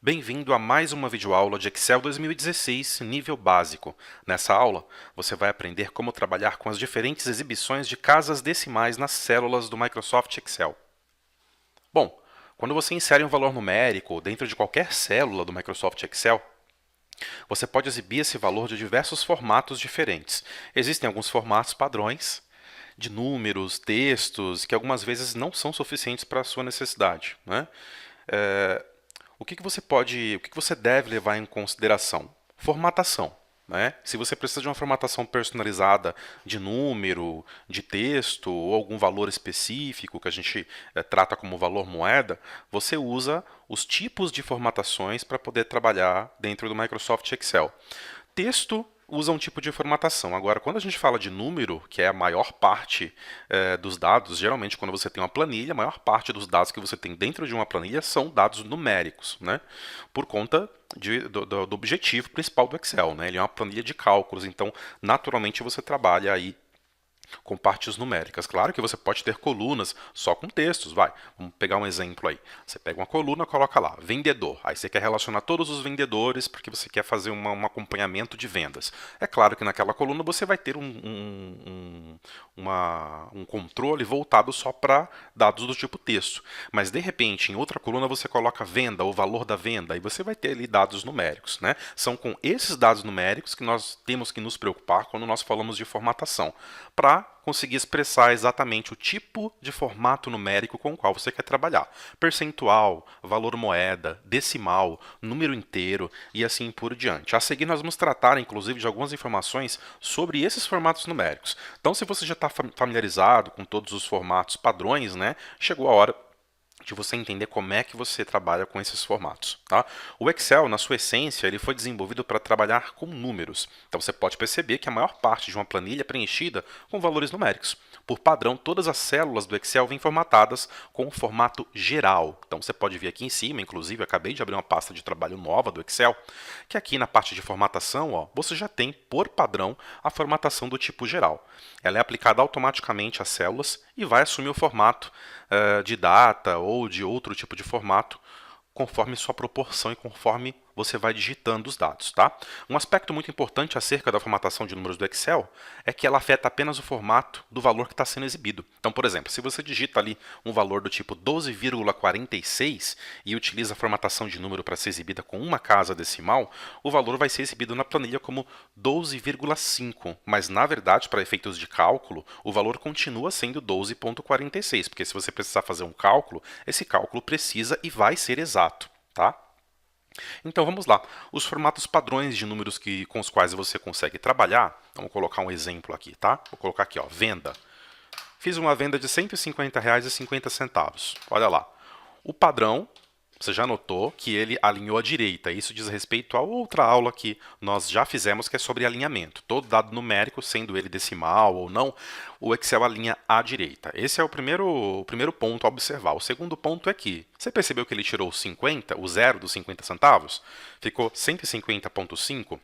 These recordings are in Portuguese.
Bem-vindo a mais uma videoaula de Excel 2016, nível básico. Nessa aula, você vai aprender como trabalhar com as diferentes exibições de casas decimais nas células do Microsoft Excel. Bom, quando você insere um valor numérico dentro de qualquer célula do Microsoft Excel, você pode exibir esse valor de diversos formatos diferentes. Existem alguns formatos padrões, de números, textos, que algumas vezes não são suficientes para a sua necessidade, né? O que você deve levar em consideração? Formatação, né? Se você precisa de uma formatação personalizada de número, de texto ou algum valor específico que a gente trata como valor moeda, você usa os tipos de formatações para poder trabalhar dentro do Microsoft Excel. Texto usa um tipo de formatação. Agora, quando a gente fala de número, que é a maior parte dos dados, geralmente quando você tem uma planilha, a maior parte dos dados que você tem dentro de uma planilha são dados numéricos, né? Por conta do objetivo principal do Excel, né? Ele é uma planilha de cálculos, então naturalmente você trabalha aí com partes numéricas. Claro que você pode ter colunas só com textos, vai. Vamos pegar um exemplo aí. Você pega uma coluna, coloca lá, vendedor. Aí você quer relacionar todos os vendedores porque você quer fazer um acompanhamento de vendas. É claro que naquela coluna você vai ter um controle voltado só para dados do tipo texto. Mas de repente, em outra coluna você coloca venda, o valor da venda, e você vai ter ali dados numéricos, né? São com esses dados numéricos que nós temos que nos preocupar quando nós falamos de formatação, para conseguir expressar exatamente o tipo de formato numérico com o qual você quer trabalhar. Percentual, valor moeda, decimal, número inteiro e assim por diante. A seguir nós vamos tratar, inclusive, de algumas informações sobre esses formatos numéricos. Então, se você já está familiarizado com todos os formatos padrões, né, chegou a hora de você entender como é que você trabalha com esses formatos, tá? O Excel, na sua essência, ele foi desenvolvido para trabalhar com números. Então você pode perceber que a maior parte de uma planilha é preenchida com valores numéricos. Por padrão, todas as células do Excel vêm formatadas com o formato geral. Então você pode ver aqui em cima, inclusive, eu acabei de abrir uma pasta de trabalho nova do Excel, que aqui na parte de formatação, ó, você já tem, por padrão, a formatação do tipo geral. Ela é aplicada automaticamente às células e vai assumir o formato de data ou de outro tipo de formato, conforme sua proporção e conforme você vai digitando os dados, tá? Um aspecto muito importante acerca da formatação de números do Excel é que ela afeta apenas o formato do valor que está sendo exibido. Então, por exemplo, se você digita ali um valor do tipo 12,46 e utiliza a formatação de número para ser exibida com uma casa decimal, o valor vai ser exibido na planilha como 12,5, mas na verdade, para efeitos de cálculo, o valor continua sendo 12,46, porque se você precisar fazer um cálculo, esse cálculo precisa e vai ser exato, tá? Então vamos lá, os formatos padrões de números com os quais você consegue trabalhar, vamos colocar um exemplo aqui, tá? Vou colocar aqui, ó, venda. Fiz uma venda de R$ 150,50. Olha lá, o padrão, você já notou que ele alinhou à direita. Isso diz respeito a outra aula que nós já fizemos, que é sobre alinhamento. Todo dado numérico, sendo ele decimal ou não, o Excel alinha à direita. Esse é o primeiro ponto a observar. O segundo ponto é que, você percebeu que ele tirou o 50, o zero dos 50 centavos? Ficou 150,5?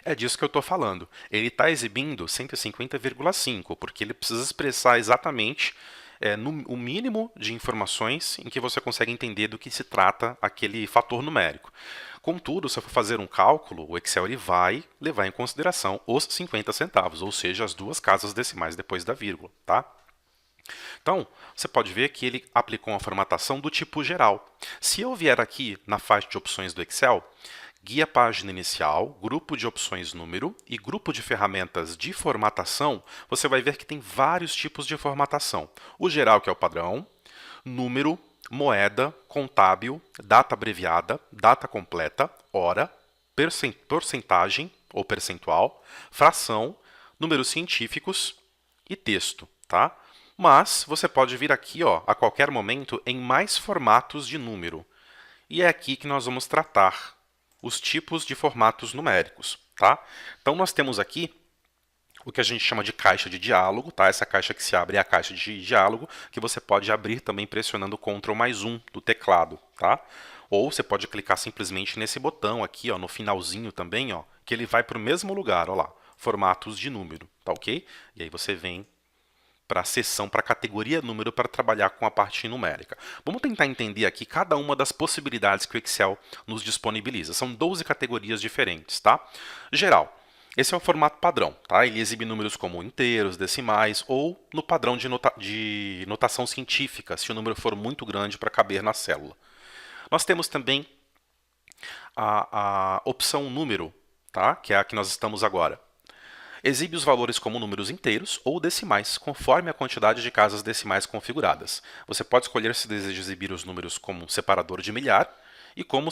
É disso que eu estou falando. Ele está exibindo 150,5, porque ele precisa expressar exatamente o mínimo de informações em que você consegue entender do que se trata aquele fator numérico. Contudo, se eu for fazer um cálculo, o Excel ele vai levar em consideração os 50 centavos, ou seja, as duas casas decimais depois da vírgula, tá? Então, você pode ver que ele aplicou uma formatação do tipo geral. Se eu vier aqui na faixa de opções do Excel, guia página inicial, grupo de opções número e grupo de ferramentas de formatação, você vai ver que tem vários tipos de formatação. O geral, que é o padrão, número, moeda, contábil, data abreviada, data completa, hora, porcentagem ou percentual, fração, números científicos e texto, tá? Mas você pode vir aqui, ó, a qualquer momento em mais formatos de número. E é aqui que nós vamos tratar os tipos de formatos numéricos, tá? Então nós temos aqui o que a gente chama de caixa de diálogo, tá? Essa caixa que se abre é a caixa de diálogo, que você pode abrir também pressionando Ctrl+1 do teclado, tá? Ou você pode clicar simplesmente nesse botão aqui, ó, no finalzinho também, ó, que ele vai para o mesmo lugar, ó lá, formatos de número, tá ok? E aí você vem para a seção, para a categoria número, para trabalhar com a parte numérica. Vamos tentar entender aqui cada uma das possibilidades que o Excel nos disponibiliza. São 12 categorias diferentes, tá? Geral. Esse é o formato padrão, tá? Ele exibe números como inteiros, decimais ou no padrão de notação científica, se o número for muito grande para caber na célula. Nós temos também a opção número, tá? Que é a que nós estamos agora. Exibe os valores como números inteiros ou decimais, conforme a quantidade de casas decimais configuradas. Você pode escolher se deseja exibir os números como um separador de milhar e como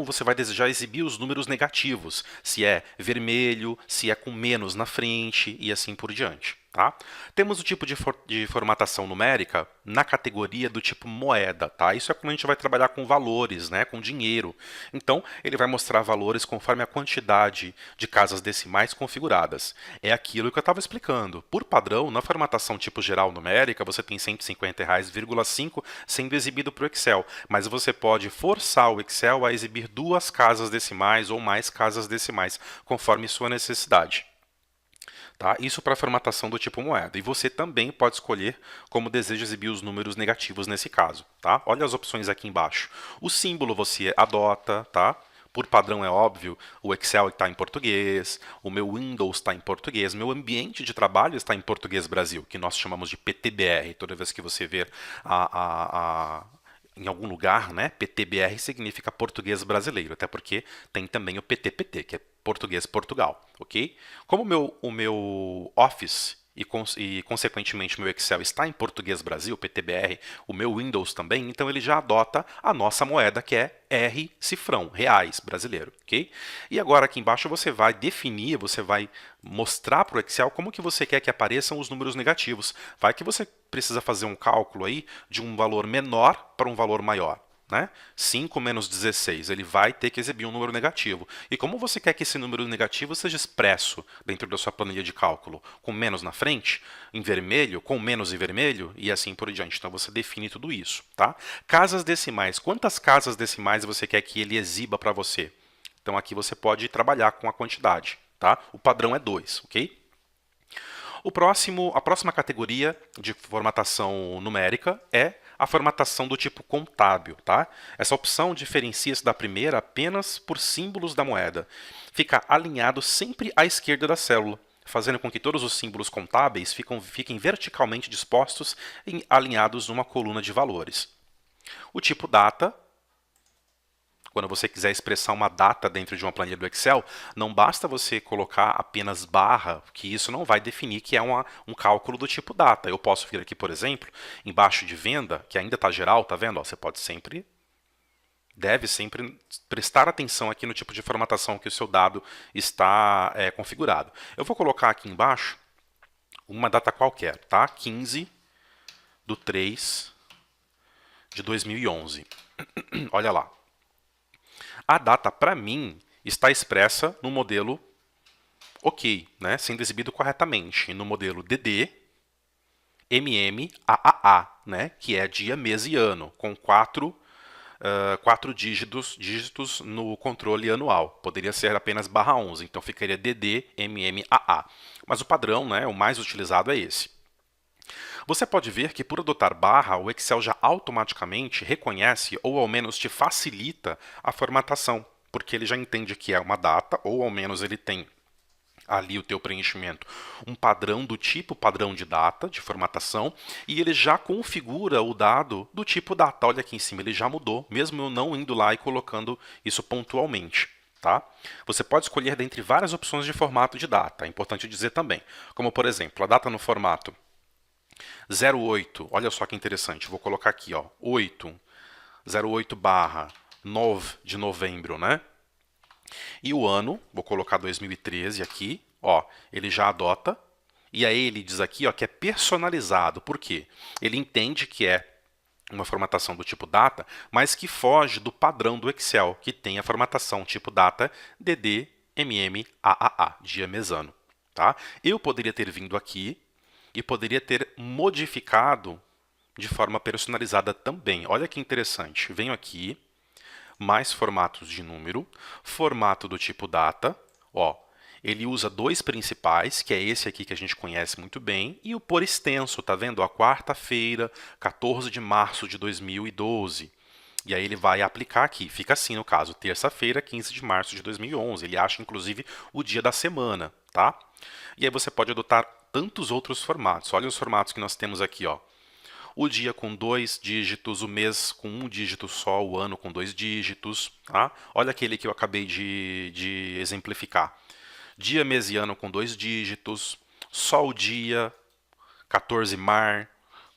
você vai desejar exibir os números negativos, se é vermelho, se é com menos na frente e assim por diante. Tá? Temos o tipo de formatação numérica na categoria do tipo moeda. Tá? Isso é quando a gente vai trabalhar com valores, né? Com dinheiro. Então, ele vai mostrar valores conforme a quantidade de casas decimais configuradas. É aquilo que eu estava explicando. Por padrão, na formatação tipo geral numérica, você tem R$150,5 sendo exibido para o Excel. Mas você pode forçar o Excel a exibir 2 casas decimais ou mais casas decimais, conforme sua necessidade. Tá? Isso para a formatação do tipo moeda. E você também pode escolher como deseja exibir os números negativos nesse caso. Tá? Olha as opções aqui embaixo. O símbolo você adota, tá? Por padrão é óbvio, o Excel está em português, o meu Windows está em português, meu ambiente de trabalho está em português Brasil, que nós chamamos de PTBR. Toda vez que você ver em algum lugar, né, PTBR significa português brasileiro, até porque tem também o PTPT, que é português Portugal, ok? Como o meu Office e, consequentemente, o meu Excel está em português Brasil, PTBR, o meu Windows também, então ele já adota a nossa moeda, que é R cifrão, reais brasileiro, ok? E agora aqui embaixo você vai definir, você vai mostrar para o Excel como que você quer que apareçam os números negativos. Vai que você precisa fazer um cálculo aí de um valor menor para um valor maior. Né? 5 menos 16, ele vai ter que exibir um número negativo. E como você quer que esse número negativo seja expresso dentro da sua planilha de cálculo? Com menos na frente, em vermelho, com menos em vermelho e assim por diante. Então você define tudo isso. Tá? Casas decimais. Quantas casas decimais você quer que ele exiba para você? Então aqui você pode trabalhar com a quantidade. Tá? O padrão é 2, ok? A próxima categoria de formatação numérica é a formatação do tipo contábil. Tá? Essa opção diferencia-se da primeira apenas por símbolos da moeda. Fica alinhado sempre à esquerda da célula, fazendo com que todos os símbolos contábeis fiquem verticalmente dispostos e alinhados numa coluna de valores. O tipo data. Quando você quiser expressar uma data dentro de uma planilha do Excel, não basta você colocar apenas barra, que isso não vai definir que é um cálculo do tipo data. Eu posso vir aqui, por exemplo, embaixo de venda, que ainda está geral, tá vendo? Ó, você deve sempre prestar atenção aqui no tipo de formatação que o seu dado está configurado. Eu vou colocar aqui embaixo uma data qualquer, tá? 15/3/2011. Olha lá. A data, para mim, está expressa no modelo OK, né, sendo exibido corretamente, no modelo DD, MM, AAA, né, que é dia, mês e ano, com quatro dígitos no controle anual. Poderia ser apenas /11, então ficaria DD, MM, AA. Mas o padrão, né, o mais utilizado é esse. Você pode ver que por adotar barra, o Excel já automaticamente reconhece ou ao menos te facilita a formatação, porque ele já entende que é uma data, ou ao menos ele tem ali o teu preenchimento, um padrão do tipo padrão de data, de formatação, e ele já configura o dado do tipo data. Olha aqui em cima, ele já mudou, mesmo eu não indo lá e colocando isso pontualmente. Tá? Você pode escolher dentre várias opções de formato de data, é importante dizer também, como por exemplo, a data no formato 08, olha só que interessante, vou colocar aqui, ó, 08/9 de novembro, né? E o ano, vou colocar 2013 aqui, ó, ele já adota, e aí ele diz aqui, ó, que é personalizado, por quê? Ele entende que é uma formatação do tipo data, mas que foge do padrão do Excel, que tem a formatação tipo data DD, MM, AAA, dia, mês, ano, tá? Eu poderia ter vindo aqui e poderia ter modificado de forma personalizada também. Olha que interessante. Venho aqui, mais formatos de número, formato do tipo data, ó, ele usa dois principais, que é esse aqui que a gente conhece muito bem, e o por extenso, tá vendo? A quarta-feira, 14 de março de 2012. E aí ele vai aplicar aqui. Fica assim no caso, terça-feira, 15 de março de 2011. Ele acha, inclusive, o dia da semana, tá? E aí você pode adotar tantos outros formatos. Olha os formatos que nós temos aqui, ó. O dia com 2 dígitos, o mês com 1 dígito só, o ano com 2 dígitos, tá? Olha aquele que eu acabei de exemplificar. Dia, mês e ano com 2 dígitos, só o dia, 14 mar,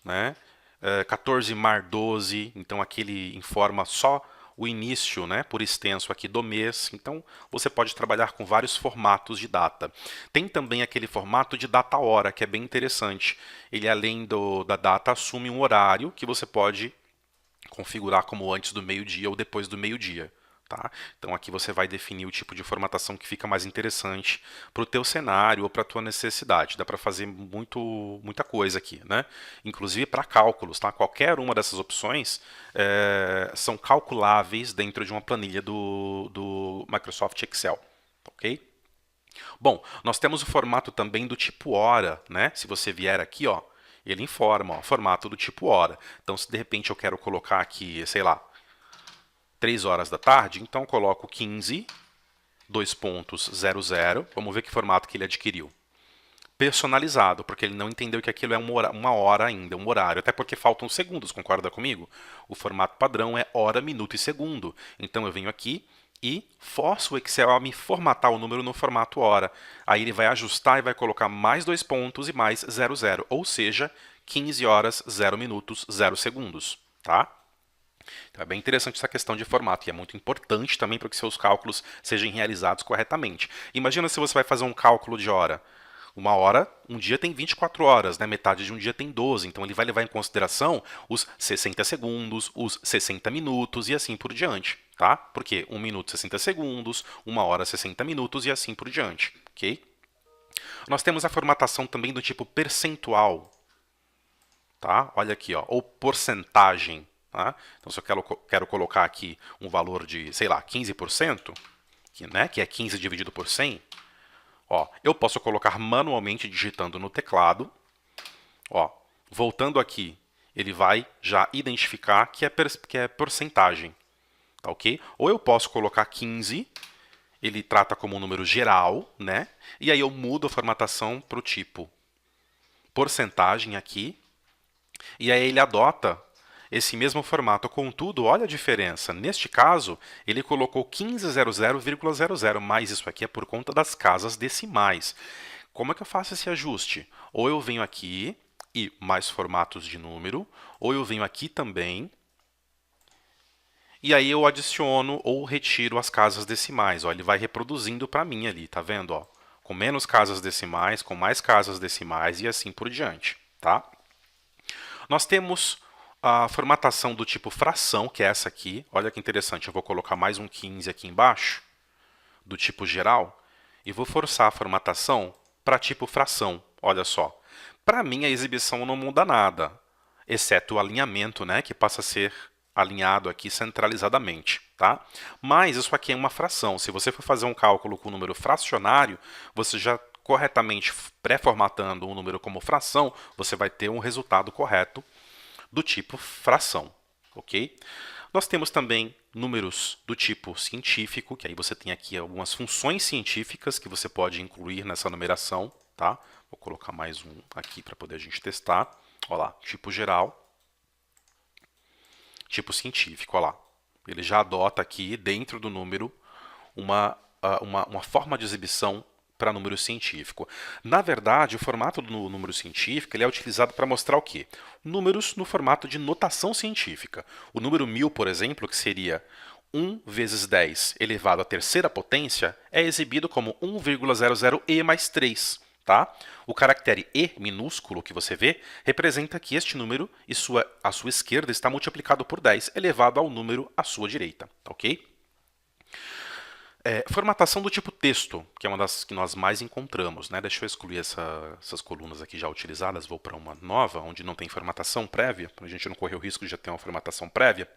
né? 14 mar 12, então aqui ele informa só o início, né, por extenso aqui do mês. Então você pode trabalhar com vários formatos de data. Tem também aquele formato de data-hora, que é bem interessante. Ele, além da data, assume um horário que você pode configurar como antes do meio-dia ou depois do meio-dia. Tá? Então aqui você vai definir o tipo de formatação que fica mais interessante para o teu cenário ou para a tua necessidade. Dá para fazer muita coisa aqui, né? Inclusive para cálculos, tá? Qualquer uma dessas opções são calculáveis dentro de uma planilha do Microsoft Excel, ok? Bom, nós temos o formato também do tipo hora, né? Se você vier aqui, ó, ele informa, ó, formato do tipo hora. Então, se de repente eu quero colocar aqui, sei lá, 3 horas da tarde, então eu coloco 15, 2.00, vamos ver que formato que ele adquiriu. Personalizado, porque ele não entendeu que aquilo é uma hora ainda, um horário, até porque faltam segundos, concorda comigo? O formato padrão é hora, minuto e segundo. Então eu venho aqui e forço o Excel a me formatar o número no formato hora. Aí ele vai ajustar e vai colocar mais 2 pontos e mais 00, ou seja, 15 horas, 0 minutos, 0 segundos, tá? Então é bem interessante essa questão de formato e é muito importante também para que seus cálculos sejam realizados corretamente. Imagina se você vai fazer um cálculo de hora. Uma hora, um dia tem 24 horas, né? Metade de um dia tem 12, então ele vai levar em consideração os 60 segundos, os 60 minutos e assim por diante, tá? Porque 1 minuto 60 segundos, 1 hora 60 minutos e assim por diante, ok? Nós temos a formatação também do tipo percentual, tá? Olha aqui, ó, ou porcentagem. Tá? Então, se eu quero colocar aqui um valor de, sei lá, 15%, que é 15 dividido por 100, ó, eu posso colocar manualmente digitando no teclado. Ó, voltando aqui, ele vai já identificar que é porcentagem. Tá, ok? Ou eu posso colocar 15, ele trata como um número geral, né? E aí eu mudo a formatação para o tipo porcentagem aqui. E aí ele adota esse mesmo formato. Contudo, olha a diferença. Neste caso, ele colocou 1500,00, mas isso aqui é por conta das casas decimais. Como é que eu faço esse ajuste? Ou eu venho aqui e mais formatos de número, ou eu venho aqui também, e aí eu adiciono ou retiro as casas decimais. Ó, ele vai reproduzindo para mim ali, tá vendo? Ó? Com menos casas decimais, com mais casas decimais e assim por diante, tá? Nós temos a formatação do tipo fração, que é essa aqui. Olha que interessante, eu vou colocar mais um 15 aqui embaixo, do tipo geral, e vou forçar a formatação para tipo fração. Olha só. Para mim, a exibição não muda nada, exceto o alinhamento, né, que passa a ser alinhado aqui centralizadamente. Tá? Mas isso aqui é uma fração. Se você for fazer um cálculo com o número fracionário, você já corretamente pré-formatando um número como fração, você vai ter um resultado correto do tipo fração, ok? Nós temos também números do tipo científico, que aí você tem aqui algumas funções científicas que você pode incluir nessa numeração, tá? Vou colocar mais um aqui para poder a gente testar. Olha lá, tipo geral, tipo científico, olha lá. Ele já adota aqui, dentro do número, uma forma de exibição para número científico. Na verdade, o formato do número científico ele é utilizado para mostrar o quê? Números no formato de notação científica. O número 1000, por exemplo, que seria 1 vezes 10 elevado à terceira potência, é exibido como 1,00e mais 3. Tá? O caractere E minúsculo que você vê representa que este número e à sua esquerda está multiplicado por 10, elevado ao número à sua direita. Ok? Formatação do tipo texto, que é uma das que nós mais encontramos. Né? Deixa eu excluir essas colunas aqui já utilizadas, vou para uma nova, onde não tem formatação prévia, para a gente não correr o risco de já ter uma formatação prévia.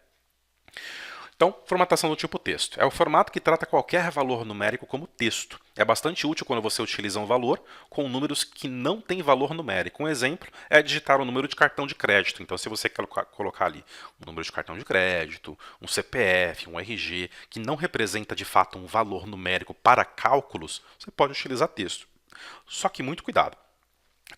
Então, formatação do tipo texto. É o formato que trata qualquer valor numérico como texto. É bastante útil quando você utiliza um valor com números que não têm valor numérico. Um exemplo é digitar o número de cartão de crédito. Então, se você colocar ali um número de cartão de crédito, um CPF, um RG, que não representa de fato um valor numérico para cálculos, você pode utilizar texto. Só que muito cuidado.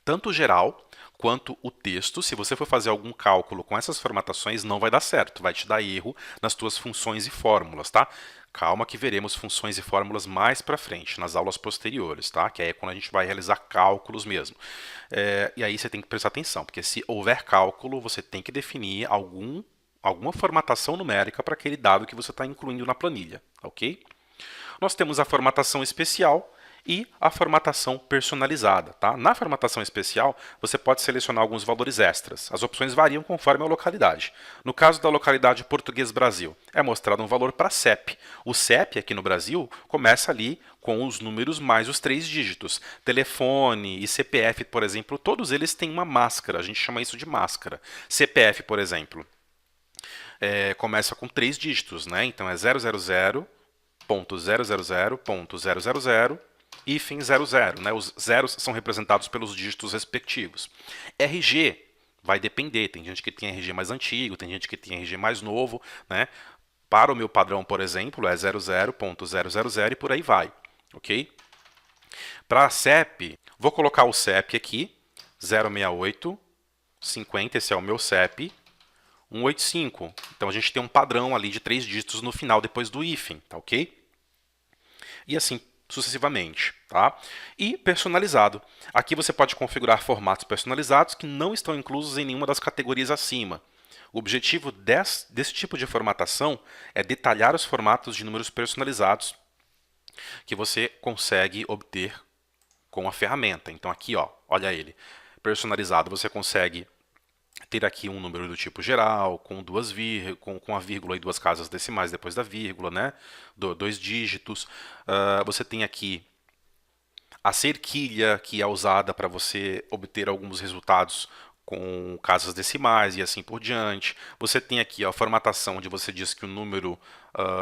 Tanto o geral quanto o texto, se você for fazer algum cálculo com essas formatações, não vai dar certo, vai te dar erro nas tuas funções e fórmulas, tá? Calma que veremos funções e fórmulas mais para frente, nas aulas posteriores, tá? Que é quando a gente vai realizar cálculos mesmo. E aí você tem que prestar atenção, porque se houver cálculo, você tem que definir alguma formatação numérica para aquele dado que você está incluindo na planilha, ok? Nós temos a formatação especial e a formatação personalizada. Tá? Na formatação especial, você pode selecionar alguns valores extras. As opções variam conforme a localidade. No caso da localidade Português Brasil, é mostrado um valor para CEP. O CEP aqui no Brasil começa ali com os números mais os 3 dígitos. Telefone e CPF, por exemplo, todos eles têm uma máscara. A gente chama isso de máscara. CPF, por exemplo, começa com 3 dígitos, né? Então é 000.000.000 hífen 00, né? Os zeros são representados pelos dígitos respectivos. RG vai depender, tem gente que tem RG mais antigo, tem gente que tem RG mais novo, né? Para o meu padrão, por exemplo, é 00.000 e por aí vai, ok? Para CEP, vou colocar o CEP aqui, 068 50, esse é o meu CEP, 185. Então a gente tem um padrão ali de 3 dígitos no final depois do hífen, tá ok? E assim sucessivamente, tá? E personalizado. Aqui você pode configurar formatos personalizados que não estão inclusos em nenhuma das categorias acima. O objetivo desse tipo de formatação é detalhar os formatos de números personalizados que você consegue obter com a ferramenta. Então aqui, ó, olha ele. Personalizado, você consegue ter aqui um número do tipo geral, com a vírgula e 2 casas decimais depois da vírgula, né? 2 dígitos. Você tem aqui a cerquilha, que é usada para você obter alguns resultados com casas decimais e assim por diante. Você tem aqui a formatação onde você diz que o número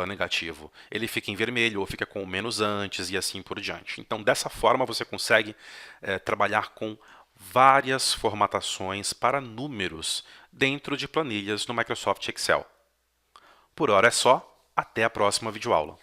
negativo ele fica em vermelho ou fica com o menos antes e assim por diante. Então, dessa forma, você consegue trabalhar com várias formatações para números dentro de planilhas no Microsoft Excel. Por hora é só, até a próxima videoaula.